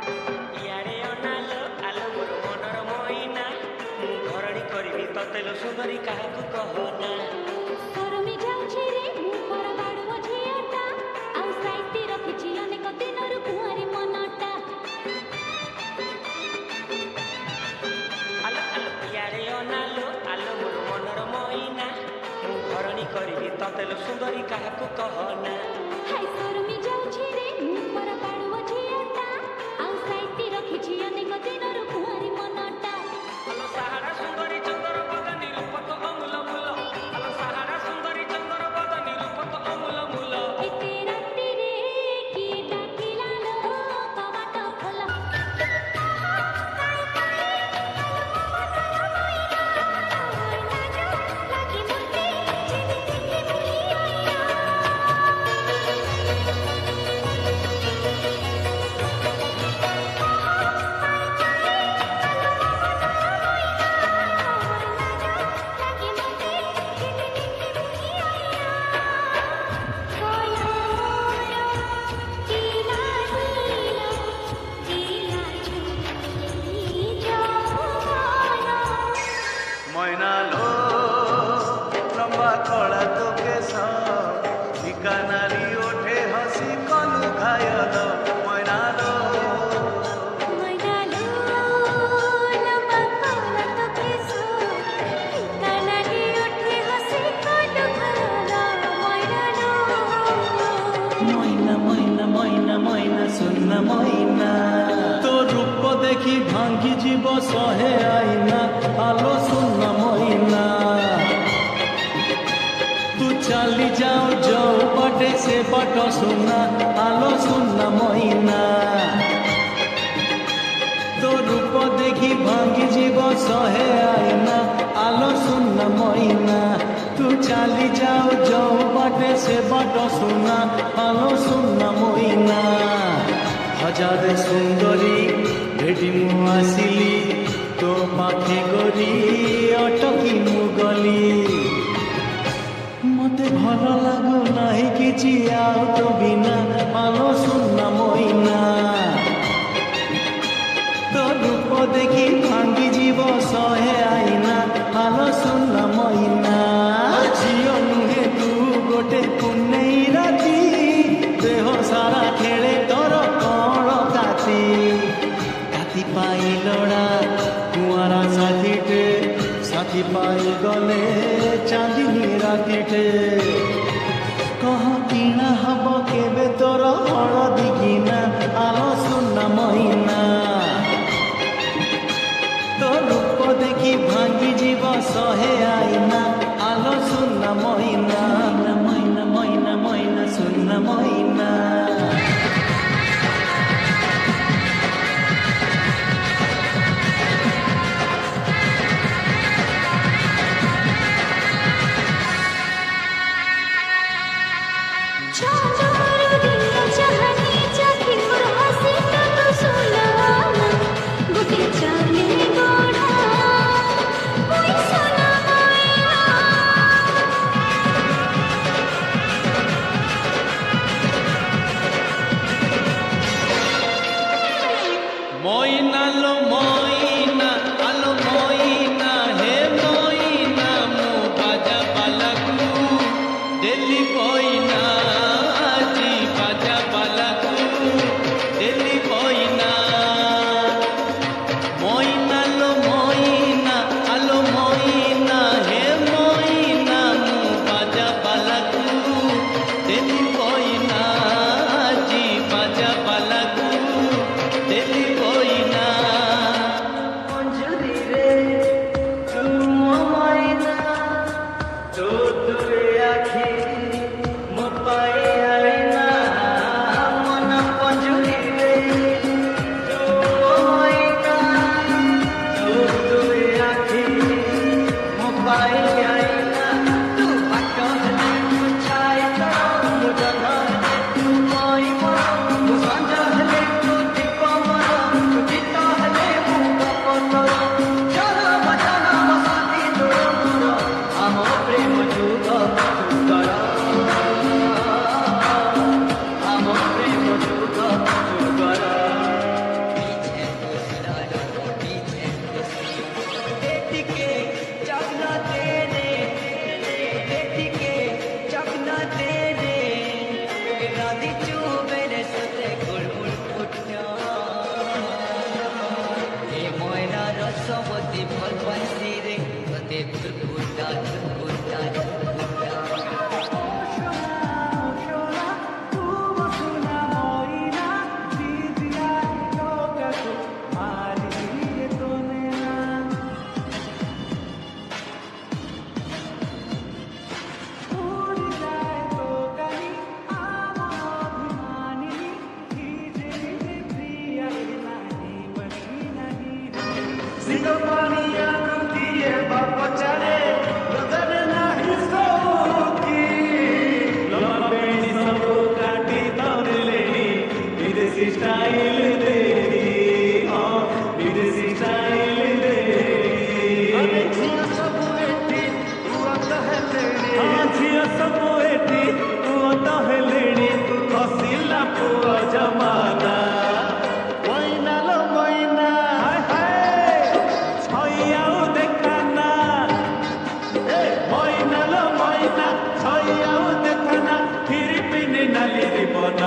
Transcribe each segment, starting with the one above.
ইয়ারে অনালো আলো মোর মনর মইনা ମୁଁ ଘରଣୀ କରିବି ତତେ ଲୋ ସୁନ୍ଦରୀ କାହାକୁ କହନା ସରମି ଯାଉଛି ରେ ମୁଁ ପର ବାଡ଼ୁଅ ଝିଅଟା ଆଉ ସାଇତି ରଖିଛି ଅନେକ ଦିନରୁ କୁଆଁରୀ ମନଟା ଆଲୋ ଆଲୋ ইয়ারে ଅନାଲୋ ଆଲୋ ମୋର ମନର ମଇନା ମୁଁ ଘରଣୀ କରିବି ତତେ ଲୋ ସୁନ୍ଦରୀ କାହାକୁ କହନା ହାଇ ସରମି ଯାଉଛି ରେ ମୁଁ ପର ବାଡ଼ୁଅ ଝିଅଟା ଆଉ ସାଇତି ରଖିଛି ଅନେକ ଦିନରୁ କୁଆଁରୀ ମନଟା ଆଲୋ ସାହାରା ସୁନ୍ଦରୀ ଚନ୍ଦର ବଦନୀ ରୂପକ ଅମୂଲ ମୂଲ ଆଲୋ ସାହାରା ସୁନ୍ଦରୀ ଚନ୍ଦର ବଦନୀ ରୂପକ ଅମୂଲ ମୂଲ ଏତେ ରାତିରେ କିଏ ଡାକିଲା ଲୋ କବାଟ ଖୋଲ ଲାଗି ମୋତେ ଯେମିତି ময়না লো লম্বা কলা তো কেশ ফিকা নারী ওঠে হসি কলু ঘায়ল ময়না লো ময়না ময়না ময়না ময়না সুন্না ময়না তো রূপ দেখি ভাঙ্গি জীব সহে আইনা আলো সুন্না ময়না তু চালি যাও যাও বাটে সে বাট সুনা আলো সুন্না ময়না তো রূপ দেখি ভাঙ্গি জীব সহে আইনা আলো সুন্না ময়না তু চালি যাও যাও বাটে সে বাট সুনা আলো সুন্না ময়না হাজারে সুন্দরী ভেটি মু আসিলি তো পাখে গরি অটকি মু গলি মতে ভাল লাগু নাহি কিছু আও তো বিনা আলো সুন্না ময়না তো রূপ দেখি ভাঙ্গি জীব সহে আইনা আলো সুন্না ময়না ঝিও নুহে তু গোটে পুনেই রাতি দেহ সারা খেলে তোর কণ কাতি কাতি পাইলড়া কুয়ারা সাথীটে সাথী পাই গলে চাঁদিনী রাতিটে কহ কিনা হব কেবে তোর হলদি কিনা আলো সুন্না ময়না তো রূপ দেখি ভাঙ্গি জীব সহে আইনা আলো সুন্না ময়না ময়না ময়না ময়না সুন্না ময়না গোটে চালে গড়া ଦୂଷିତ ପାଣିଆକୁ କିଏ ବା ପଚାରେ ନଜରେ ନାହିଁ ସଉକି ଲମ୍ବେଣୀ ସବୁ କାଟି ଧରିଲେଣି ବିଦେଶୀ ଷ୍ଟାଇଲ ଦେଇ ବିଦେଶୀ ଷ୍ଟାଇଲ ଦେଇ ଝିଅ ସବୁ ଏଠି ପୁଅତ ହେଲେଣି ଝିଅ ସବୁ ଏଠି ପୁଅତ ହେଲେଣି ହସିଲା ପୁଅ ଜମାନା ମଇନା ଲୋ ମଇନା ଛଇ ଆଉ ଦେଖାନା ମଇନା ଲୋ ମଇନା ଛଇ ଆଉ ଦେଖାନା ଫିରିପିନି ନାଲି ଜୀବନ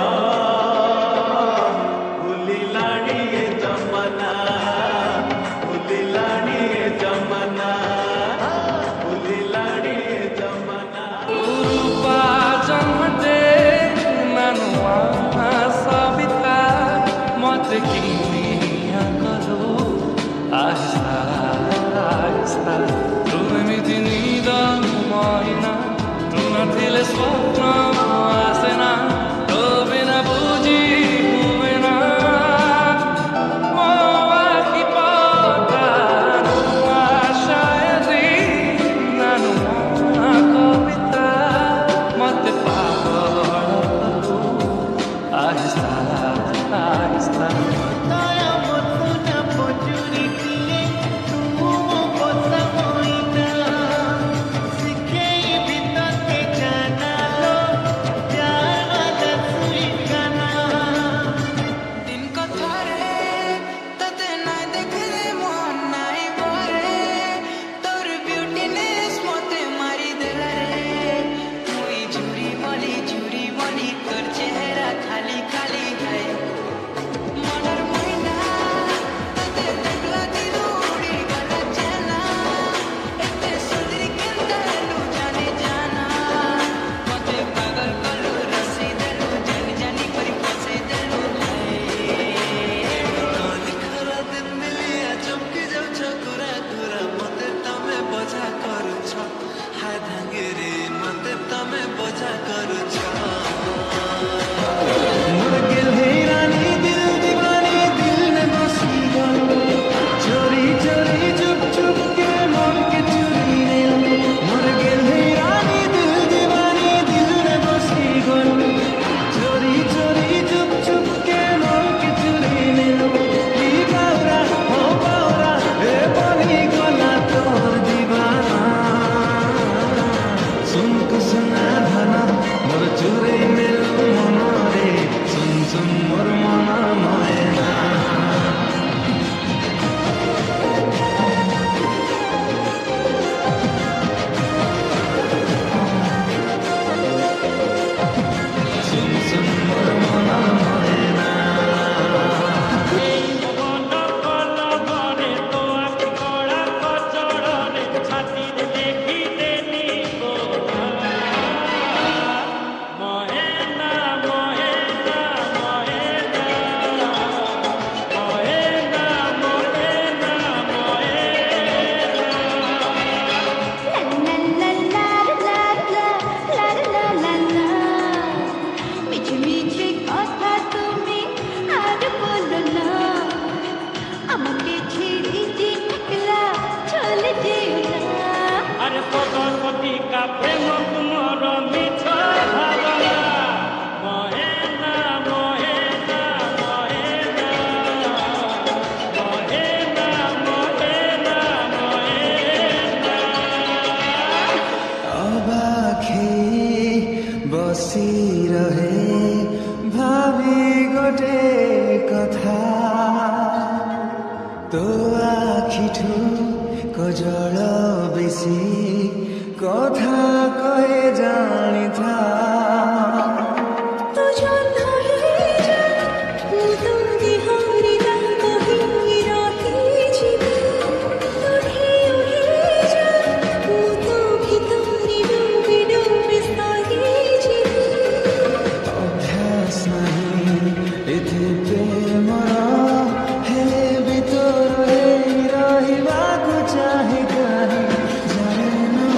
ଭୁଲିଲାଣି ଏ ଜମାନା ଭୁଲିଲାଣି ଏ ଜମାନା ଭୁଲିଲାଣି ଏ ଜମାନା ರೂಪಾ ಜನ್ಮತೆ ನಾನು ಸವಿತಾ ಮತ್ತೆ ಕಿಂದಿಯ ಕಲು ಆಹಿಸ್ತಾ ಆಹಿಸ್ತಾ ತುಮಿತಿ ನೀದ ಮಾಯಿನ ತುನತಿಲೆ ಸ್ವಪ್ನ ಆಸೆನ ತೋಬಿನ ಬೂಜಿ ಹೂವಿನ ಮೋವಾಕಿ ಪಾಟ ಶಾಯರಿ ನಾನು ಕವಿತಾ ಮತ್ತೆ ಪಾಗಲು ಆಹಿಸ್ತಾ ಆಹಿಸ್ತಾ दिन कथारे तते ना देखले मन नाई बरे तोर ब्यूटीनेस मते मारी देला रे मुई झुरी बली तोर चेहरा खाली खाली है मनर महीना तते देखला दिल उड़ी गला जाना एते सुंदरी केंदा लू जाने जाना मते पागल कलू रसी देलू जानी जानी करी फसे देलू ଖରା ଦିନ ମିଳିଆ ଚମକି ଯାଉଛ କୁରା କୁରା ମତେ ତମେ ବୋଝା କରୁଛ ହାୟ ଭାଙ୍ଗିରେ ମତେ ତମେ ବୋଝା କରୁଛ ମୋର ଗେହ୍ଲେ ରାନୀ ଦିଲ दीवानी दिल में बसी गलो चोरी चोरी चुप चुप के मन के चुरी ले मोर गेहले रानी दिल दीवानी दिल में बसी गलो चोरी चोरी चुप चुप के मन के चुरी ले ई बाउरा हो बाउरा ए बनी गला तोर दीवाना सुन कुसुना धना मोर चुरे मेलो मनरे सुन सुन मोर मना मयना सुन सुन मोर मना मयना বন কল ঘরে তো আখি কড়া কচড়নে ছাতিরে লেখি দেনি গো মহেনা মহেনা মহেনা মহেনা মহেনা মিঠে মিঠে কথা তুমি আর বলো না আমাকে ছেড়ে যে একলা চলে যেও না আরে সরস্বতী কা প্রেম কুমর মিছ ভাবনা মহেনা মহেনা মহেনা মহেনা মহেনা মহেনা অবাখে বসি রহে ভাবি গোটে কথা তো আখিঠু কজল বেশি কথা কয়ে জানিথা তো জন্ম যা ମୁଁ ତ ଦେହରେ ଦାଗ ହେଇ ରହିଯିବି ତୁ ଢେଉ ହେଇଯା ମୁଁ ତ ଭିତରେ ଡୁବି ଡୁବି ସରିଯିବି ଅଭ୍ୟାସ ନାହିଁ ଏଥି ପ୍ରେମର ହେଲେ ବି ତୋର ହେଇ ରହିବାକୁ ଚାହେଁ କାହିଁ ଜାଣେ ନା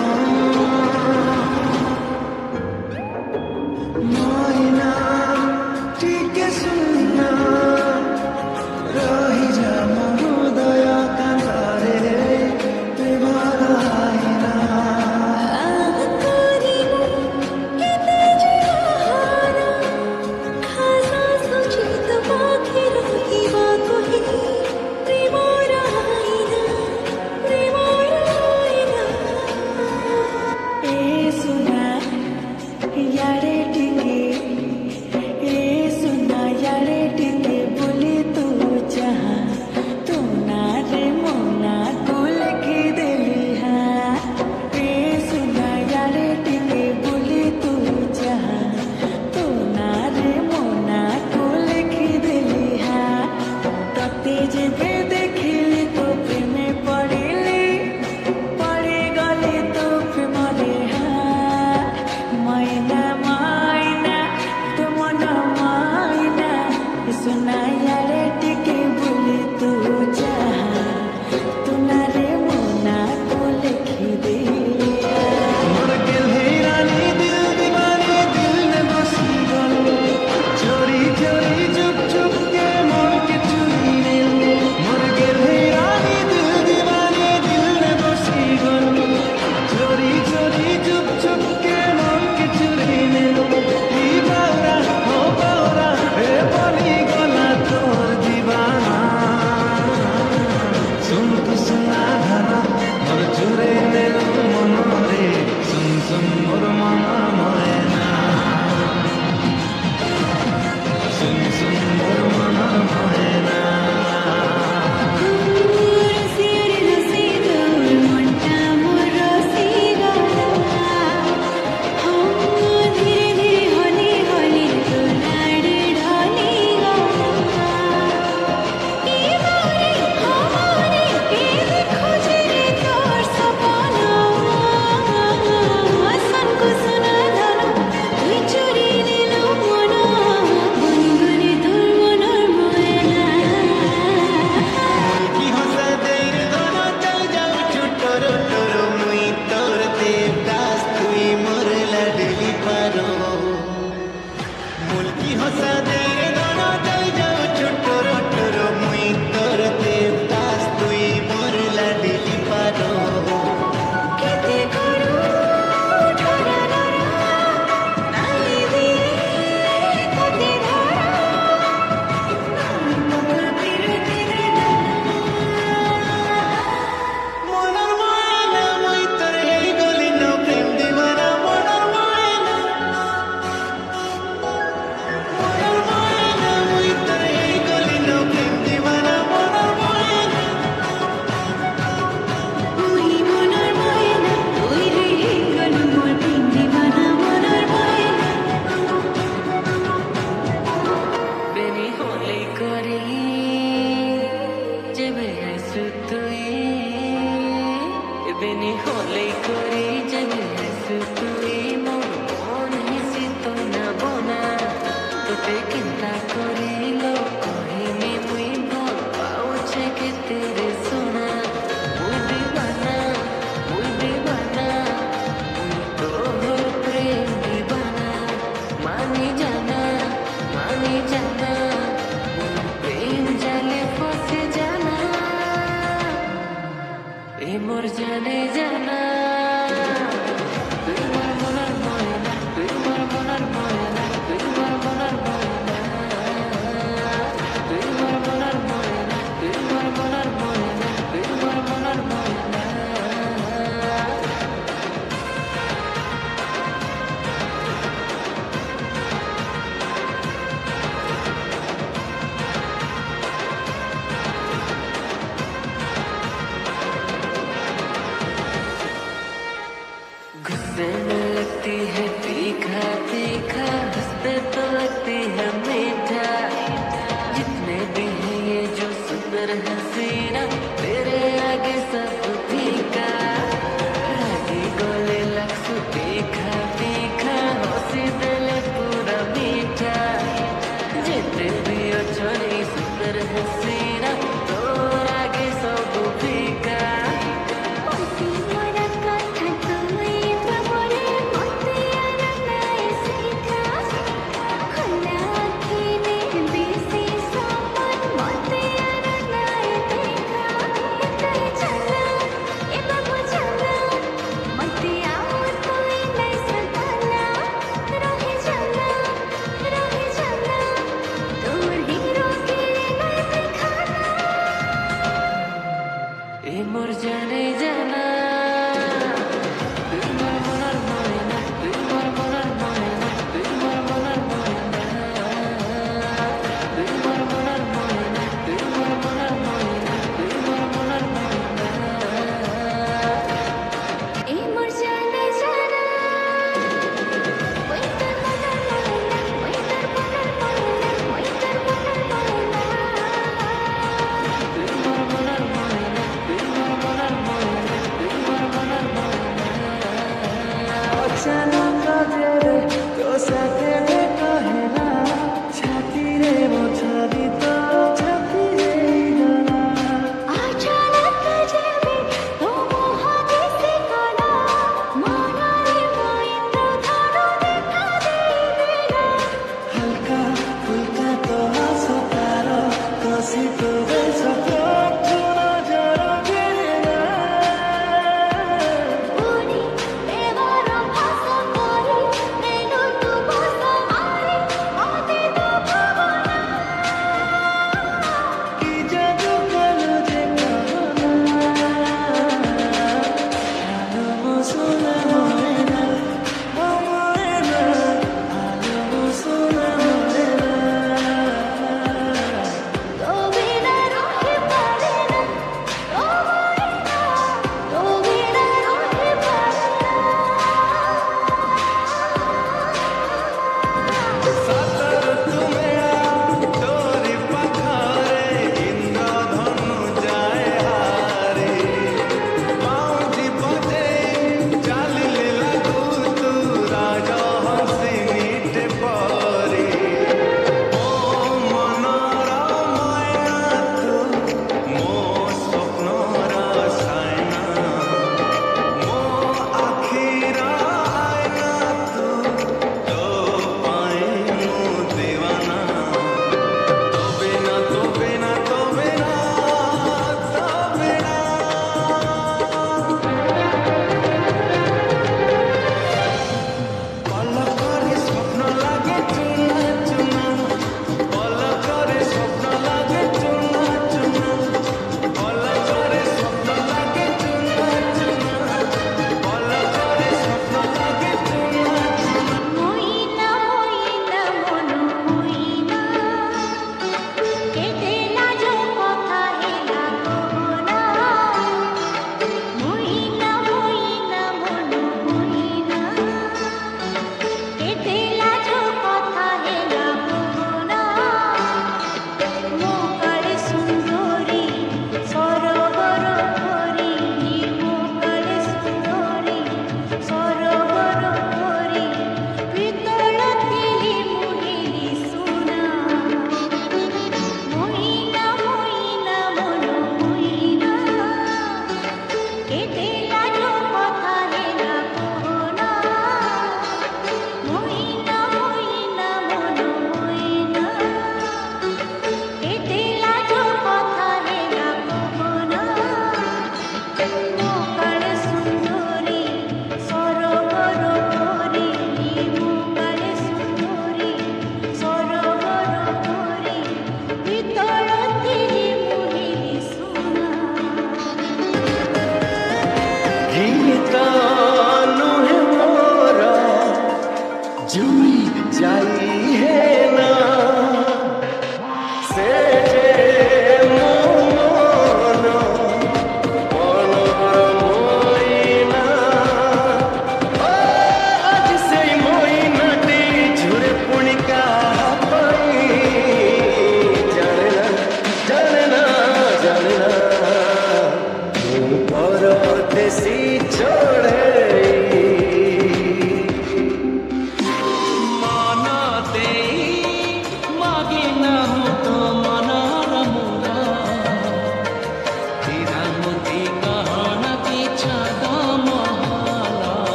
তুই বেনি হলেই করি জানি তুই মোর মন হিসি তো না বনা তোতে চিন্তা করিল কহিনি মুই ভাল পাউছে কে তেরে সোনা মুই দিবানা মুই তোর প্রেম দিবানা মানি জানা মুই প্রেম জালে ফসে জানা এ মোর জানে জানা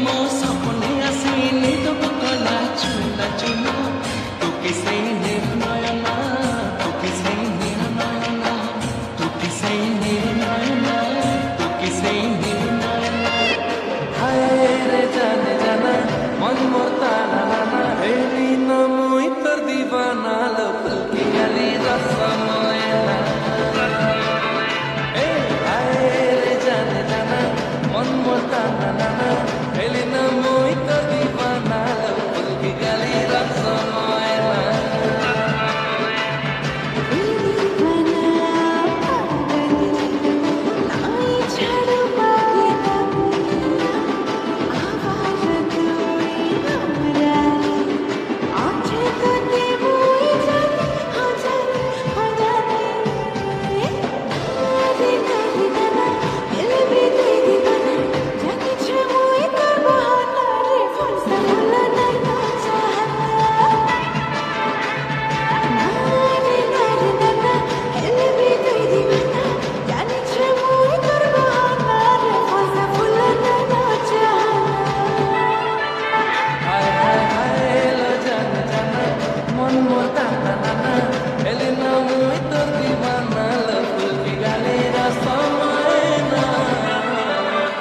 ମୋ ସପନେ ଆସିନି ତୋ କଲା ଚୁନା ଚୁନା ତୁ କିସେ ନିର୍ନୟନା ତୁ କିସେ ନିର୍ନୟନା ତୁ କିସେ ନିର୍ନୟନା ତୁ କିସେ ନିର୍ନୟନା হায় রে জানে জানা মন মোর তানা নানা হেলি না মুই তোর দিবানা লফল কি গালি রসময়না এ হায় রে জানে জানা মন মোর তানা নানা হেলি না মুই তোর দিবানা লফল কি গালি রসময়না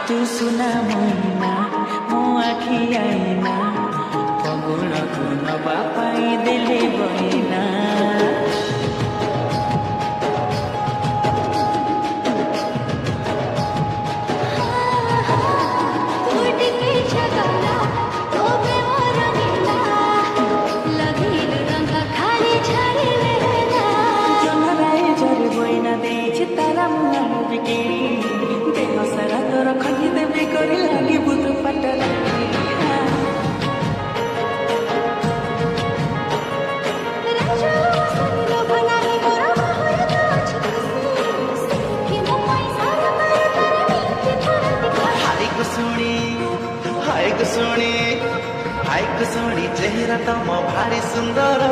तू सुना मोइना मो आखि आईना पगुण गुण बापाई दिले बहिना तारा मुआ बिकेरी देह सारा तोर खंडी देवी करी लागी बुध पटला हाय कुसुणी चेहरा तम भारी सुंदर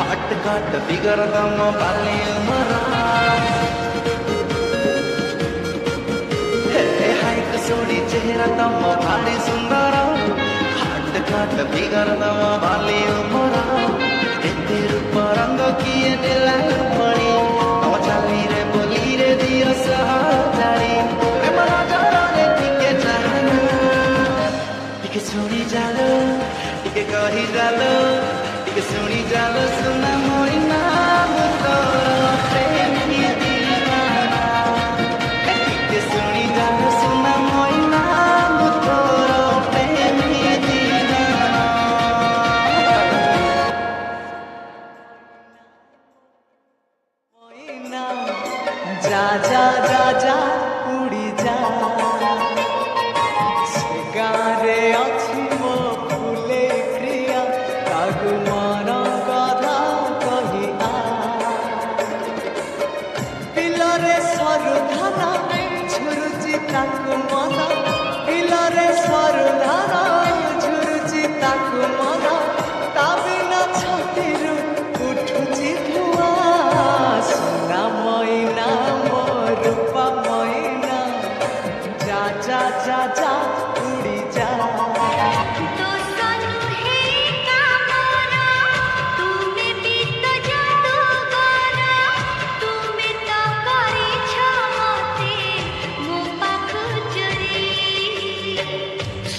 हट कट फिगर तम बाली उमर हाय कुसुणी चेहरा तम भारी सुंदर हट कट फिगर तम बाली उमर एते रूप रंग किए देला पड़ी तम चाली रे बोली रे दियो सहजारी प्रेम नजर टिके चाहना टिके सुनी जालो टिके कही जालो टिके सुनी जालो सुना मोरी नाम तोर प्रेम की दीवाना टिके सुनी जालो सुना मोरी नाम तोर प्रेम की दीवाना मोइना जा जा जा जा उड़ी जा से गारे अछि मो फूले प्रिया कागु मन कथा कहिया पिलरे सरू धाना झुरुची ताकु मन पिलरे सरू धाना झुरुची ताकु मन ता बिना छातीरु उठुची धुआ सुना मोइना मो रूपा मोइना जा जा जा जा उड़ी जा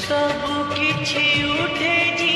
सब किछि उठे जी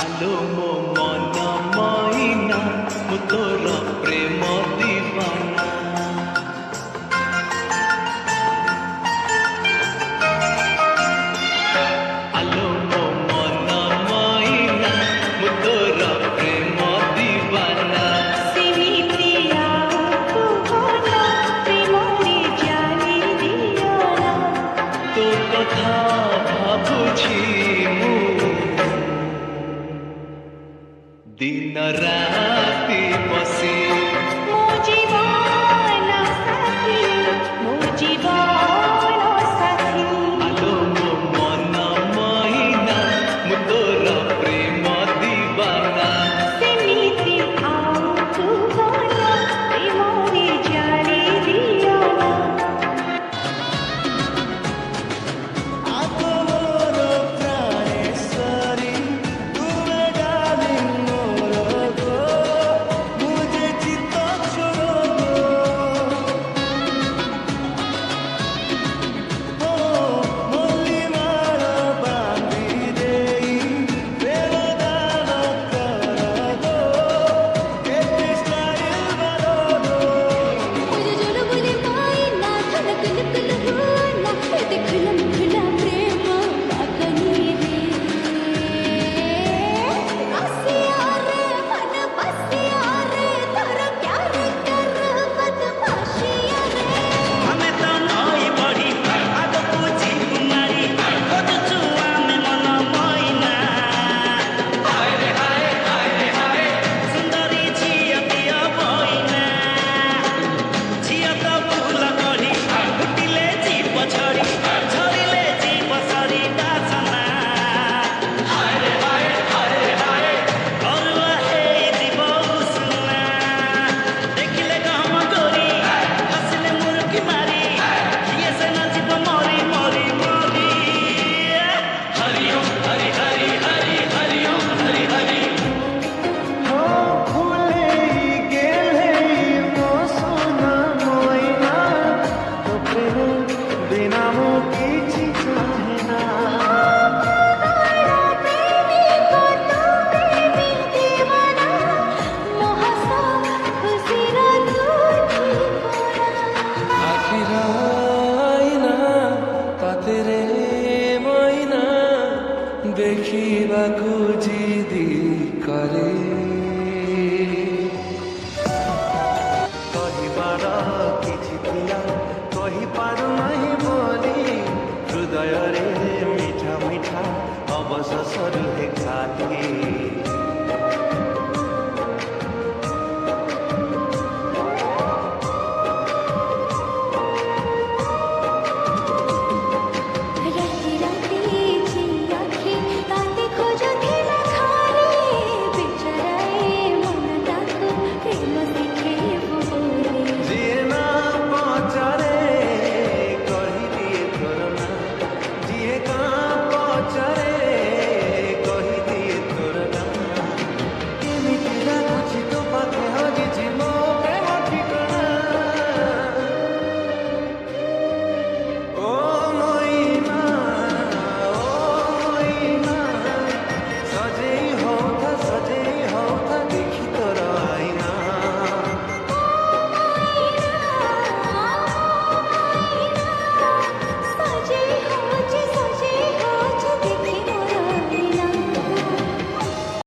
আলো মো মন মইনা মু তোর প্রেম দিবানা আলো মো মন মইনা মু তোর প্রেম দিবানা সেমিতি আও তু বলো প্রেমরে জানি দিও না তো কথা ভাবুছি মু দিন রাতি বসি ମୋ ଜୀବନ ସାଥୀ ମୋ ଜୀବନ ସାଥୀ আলো মো মন মইনা মু তোর প্রেম দিবানা ସେମିତି ଆଉ ତୁ ଭଲ ପ୍ରେମରେ ଜାଣି ଦିଅ ନା আতর প্রাণেশ্বরী তুমি ডালিং মোর গো বুঝে চিত্ত ছোড় গো মল্লি মার বাঁধি দেই প্রেম দান কর গো এতে স্টাইল বারো গো मुझे जोर बोले मायना धड़क लुक लुहुना देख लम खुला प्रेम बाकनी रे रसिया रे मन बसिया रे तोर प्यार कर बदमाशिया रे ଆମେ ତ ନଈ ବଢି ଆଗକୁ ଯିବୁ ମାରି ଖୋଜୁଛୁ ଆମେ ମନ ମଇନା ସୁନ୍ଦରୀ ଝିଅ ଦିଅ ବଇନା ଝିଅ ତ ଫୁଲ କଢ଼ି ଫୁଟିଲେ ଯିବ ଝଡ଼ି ଝଡ଼ିଲେ ଯିବ ସରି ବାସନା ଅରୁଆ ହେଇଯିବ ଉଷୁନା ଦେଖିଲେ ଗହମ ଗୋରି ହସିଲେ ମୁରୁକି ମାରି କିଏ ସେ ନାଚିବ ମରି ମରି ମରି ହରି ଓಂ ହରି ହରି ହରି ହରି ଓಂ ହରି ହରି हो फूले गेले मो सोना मोइना तो प्रेम बिना मो किछि चाहे ना प्रेमी को तू प्रेमी दीवाना मोहसा खुशी रा तू ठिकाना आखिर आईना पातेरे मोइना देखिबाकू